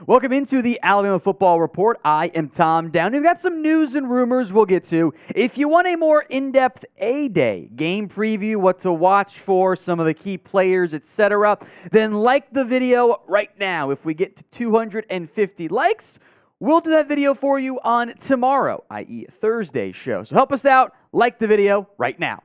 Welcome into the Alabama Football Report. I am Tom Downey. We've got some news and rumors we'll get to. If you want a more in-depth A-Day game preview, what to watch for, some of the key players, etc., then like the video right now. If we get to 250 likes, we'll do that video for you on tomorrow, i.e. Thursday's show. So help us out. Like the video right now.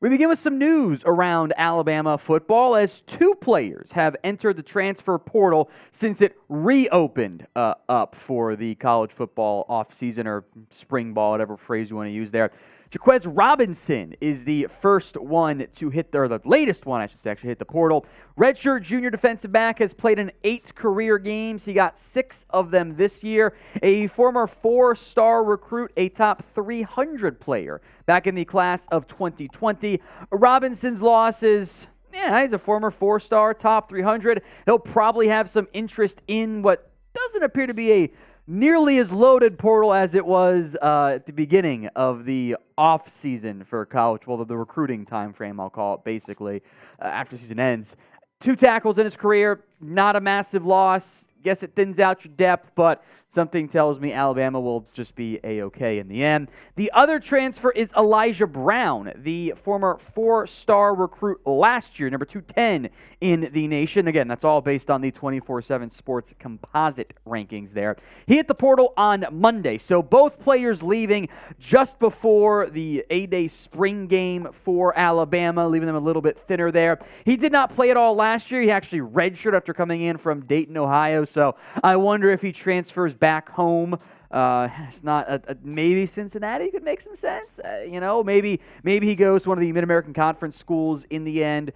We begin with some news around Alabama football as two players have entered the transfer portal since it reopened up for the college football offseason or spring ball, whatever phrase you want to use there. Jahquez Robinson is the first one to hit the latest one, I should say, actually hit the portal. Redshirt junior defensive back has played in 8 career games. He got 6 of them this year. A former 4-star recruit, a top 300 player back in the class of 2020. Robinson's losses, he's a former 4-star, top 300. He'll probably have some interest in what doesn't appear to be a nearly as loaded portal as it was at the beginning of the off season for college, well, the recruiting time frame, I'll call it, basically, after season ends. 2 tackles in his career, not a massive loss. Guess it thins out your depth, but something tells me Alabama will just be A-okay in the end. The other transfer is Elijah Brown, the former 4-star recruit last year, number 210 in the nation. Again, that's all based on the 24/7 Sports composite rankings there. He hit the portal on Monday, so both players leaving just before the A-Day spring game for Alabama, leaving them a little bit thinner there. He did not play at all last year. He actually redshirted after coming in from Dayton, Ohio, so I wonder if he transfers back home. It's not maybe Cincinnati could make some sense. Maybe he goes to one of the Mid-American Conference schools in the end.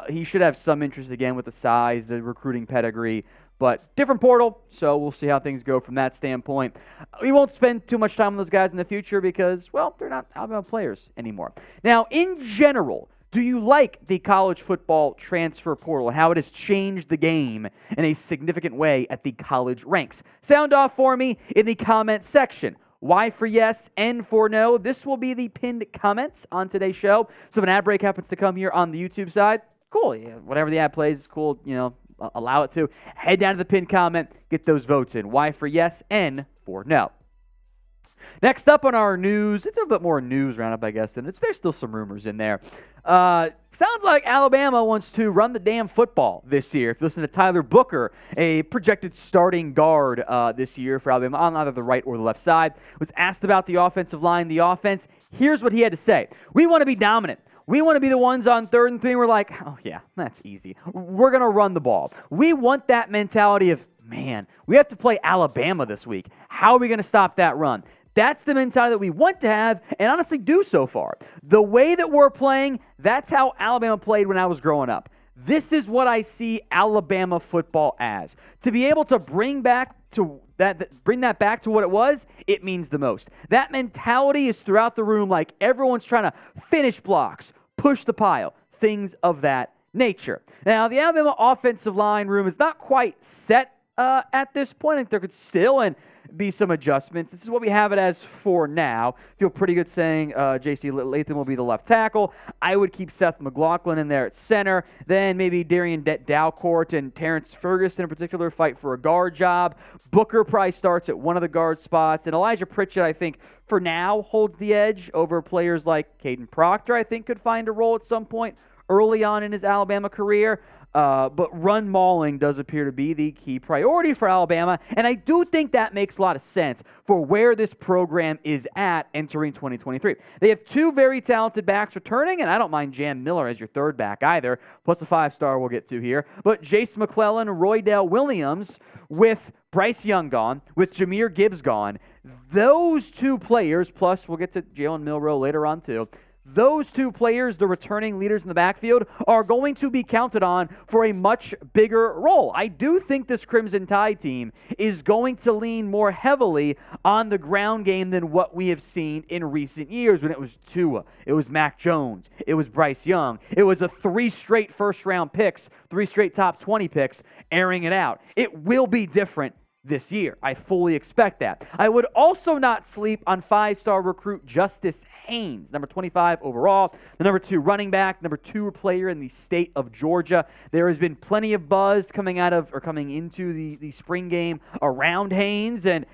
He should have some interest again with the size, the recruiting pedigree, but different portal, so we'll see how things go from that standpoint. We won't spend too much time on those guys in the future because, well, they're not Alabama players anymore. Now, in general, do you like the college football transfer portal and how it has changed the game in a significant way at the college ranks? Sound off for me in the comment section. Y for yes, N for no. This will be the pinned comments on today's show. So if an ad break happens to come here on the YouTube side, cool. Yeah, whatever the ad plays is cool. Allow it to. Head down to the pinned comment, get those votes in. Y for yes, N for no. Next up on our news, it's a bit more news roundup, I guess, and there's still some rumors in there. Sounds like Alabama wants to run the damn football this year. If you listen to Tyler Booker, a projected starting guard this year for Alabama on either the right or the left side, was asked about the offensive line, the offense. Here's what he had to say. We want to be dominant. We want to be the ones on 3rd and 3. We're like, oh, yeah, that's easy. We're going to run the ball. We want that mentality of, man, we have to play Alabama this week. How are we going to stop that run? That's the mentality that we want to have and honestly do so far. The way that we're playing, that's how Alabama played when I was growing up. This is what I see Alabama football as. To be able to bring that back to what it was, it means the most. That mentality is throughout the room, like everyone's trying to finish blocks, push the pile, things of that nature. Now, the Alabama offensive line room is not quite set at this point. I think there could still be some adjustments. This is what we have it as for now. Feel pretty good saying J.C. Latham will be the left tackle. I would keep Seth McLaughlin in there at center. Then maybe Darian Dalcourt and Terrence Ferguson in particular fight for a guard job. Booker probably starts at one of the guard spots. And Elijah Pritchett, I think, for now holds the edge over players like Caden Proctor, I think, could find a role at some point early on in his Alabama career. But run mauling does appear to be the key priority for Alabama, and I do think that makes a lot of sense for where this program is at entering 2023. They have 2 very talented backs returning, and I don't mind Jam Miller as your 3rd back either, plus a 5-star we'll get to here. But Jace McClellan, Roydell Williams, with Bryce Young gone, with Jahmyr Gibbs gone, those 2 players, plus we'll get to Jalen Milroe later on too, those 2 players, the returning leaders in the backfield, are going to be counted on for a much bigger role. I do think this Crimson Tide team is going to lean more heavily on the ground game than what we have seen in recent years when it was Tua, it was Mac Jones, it was Bryce Young, it was a 3 straight first-round picks, 3 straight top 20 picks, airing it out. It will be different this year. I fully expect that. I would also not sleep on 5-star recruit Justice Haynes, number 25 overall, the number 2 running back, number 2 player in the state of Georgia. There has been plenty of buzz coming into the spring game around Haynes, and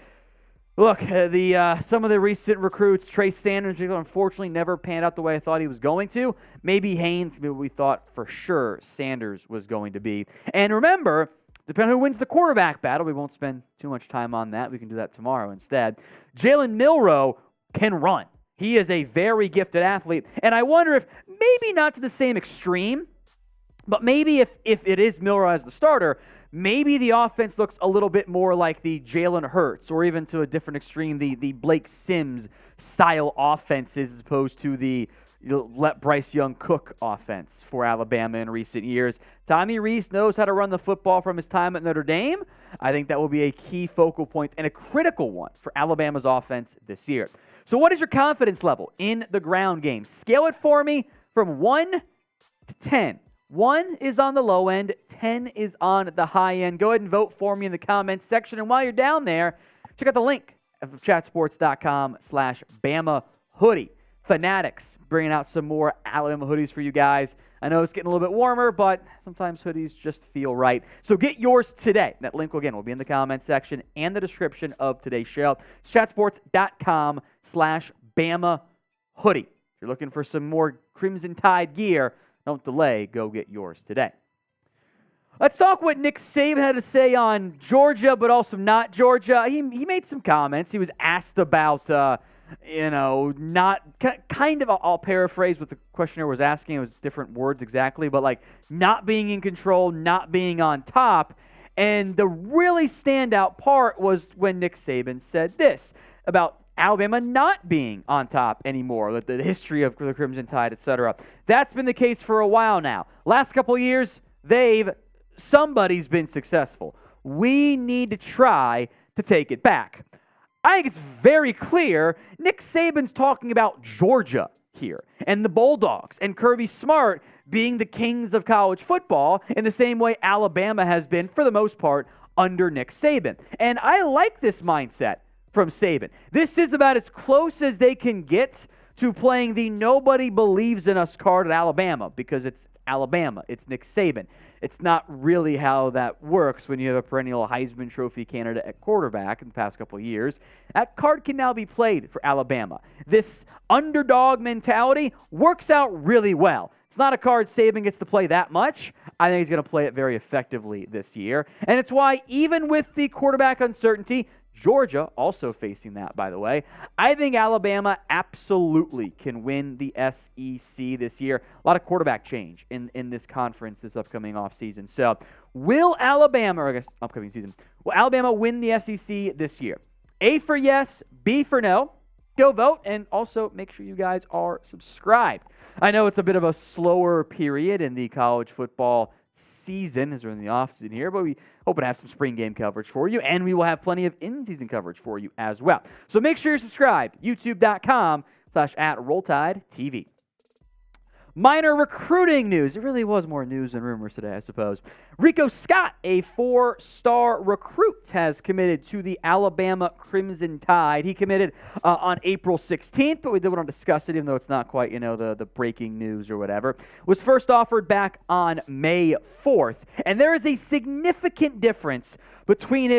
look, some of the recent recruits, Trey Sanders, unfortunately never panned out the way I thought he was going to. Maybe Haynes, we thought for sure Sanders was going to be. And remember, depending on who wins the quarterback battle, we won't spend too much time on that. We can do that tomorrow instead. Jalen Milroe can run. He is a very gifted athlete. And I wonder if, maybe not to the same extreme, but maybe if it is Milroe as the starter, maybe the offense looks a little bit more like the Jalen Hurts, or even to a different extreme, the Blake Sims style offenses, as opposed to the let Bryce Young cook offense for Alabama in recent years. Tommy Rees knows how to run the football from his time at Notre Dame. I think that will be a key focal point and a critical one for Alabama's offense this year. So what is your confidence level in the ground game? Scale it for me from 1 to 10. 1 is on the low end, 10 is on the high end. Go ahead and vote for me in the comments section. And while you're down there, check out the link at chatsports.com/Bama hoodie. Fanatics bringing out some more Alabama hoodies for you guys. I know it's getting a little bit warmer, but sometimes hoodies just feel right. So get yours today. That link, again, will be in the comments section and the description of today's show. It's chatsports.com/Bama hoodie. If you're looking for some more Crimson Tide gear, don't delay. Go get yours today. Let's talk what Nick Saban had to say on Georgia, but also not Georgia. He made some comments. He was asked about not kind of, I'll paraphrase what the questioner was asking. It was different words exactly, but like not being in control, not being on top. And the really standout part was when Nick Saban said this about Alabama not being on top anymore, the history of the Crimson Tide, etc. That's been the case for a while now. Last couple of years, somebody's been successful. We need to try to take it back. I think it's very clear Nick Saban's talking about Georgia here and the Bulldogs and Kirby Smart being the kings of college football in the same way Alabama has been for the most part under Nick Saban. And I like this mindset from Saban. This is about as close as they can get to playing the nobody believes in us card at Alabama, because it's Alabama. It's Nick Saban. It's not really how that works when you have a perennial Heisman Trophy candidate at quarterback in the past couple of years. That card can now be played for Alabama. This underdog mentality works out really well. It's not a card Saban gets to play that much. I think he's going to play it very effectively this year. And it's why, even with the quarterback uncertainty, Georgia also facing that, by the way, I think Alabama absolutely can win the SEC this year. A lot of quarterback change in this conference this upcoming offseason. So will Alabama win the SEC this year? A for yes, B for no. Go vote, and also make sure you guys are subscribed. I know it's a bit of a slower period in the college football season as we're in the offseason here, but we hope to have some spring game coverage for you, and we will have plenty of in-season coverage for you as well. So make sure you're subscribed, youtube.com/@RollTideTV. Minor recruiting news. It really was more news than rumors today, I suppose. Rico Scott, a 4-star recruit, has committed to the Alabama Crimson Tide. He committed on April 16th, but we did want to discuss it, even though it's not quite, the breaking news or whatever. Was first offered back on May 4th. And there is a significant difference between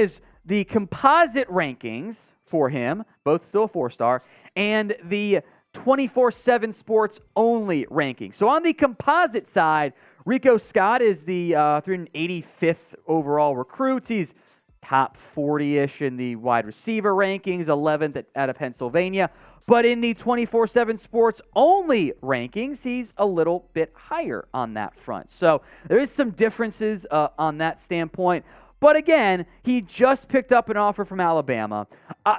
the composite rankings for him, both still a 4-star, and the 24/7 Sports only ranking. So on the composite side, Rico Scott is the 385th overall recruit. He's top 40-ish in the wide receiver rankings, 11th out of Pennsylvania. But in the 24/7 Sports only rankings, he's a little bit higher on that front. So there is some differences on that standpoint. But again, he just picked up an offer from Alabama.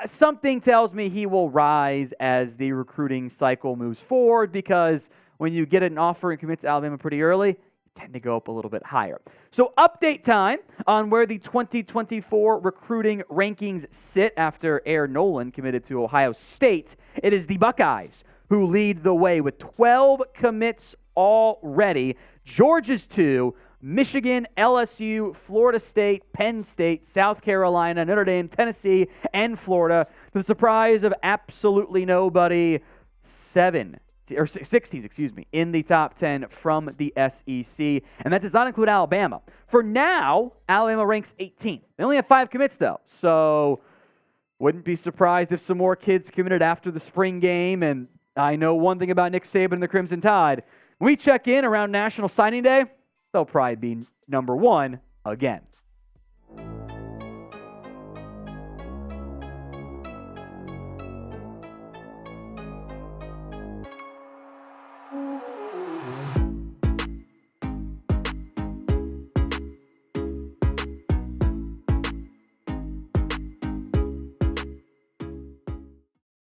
Something tells me he will rise as the recruiting cycle moves forward, because when you get an offer and commit to Alabama pretty early, you tend to go up a little bit higher. So update time on where the 2024 recruiting rankings sit after Air Nolan committed to Ohio State. It is the Buckeyes who lead the way with 12 commits already. Georgia's 2. Michigan, LSU, Florida State, Penn State, South Carolina, Notre Dame, Tennessee, and Florida. To the surprise of absolutely nobody, 16 in the top 10 from the SEC. And that does not include Alabama. For now, Alabama ranks 18th. They only have 5 commits, though. So wouldn't be surprised if some more kids committed after the spring game. And I know one thing about Nick Saban and the Crimson Tide. When we check in around National Signing Day, they'll probably be number 1 again.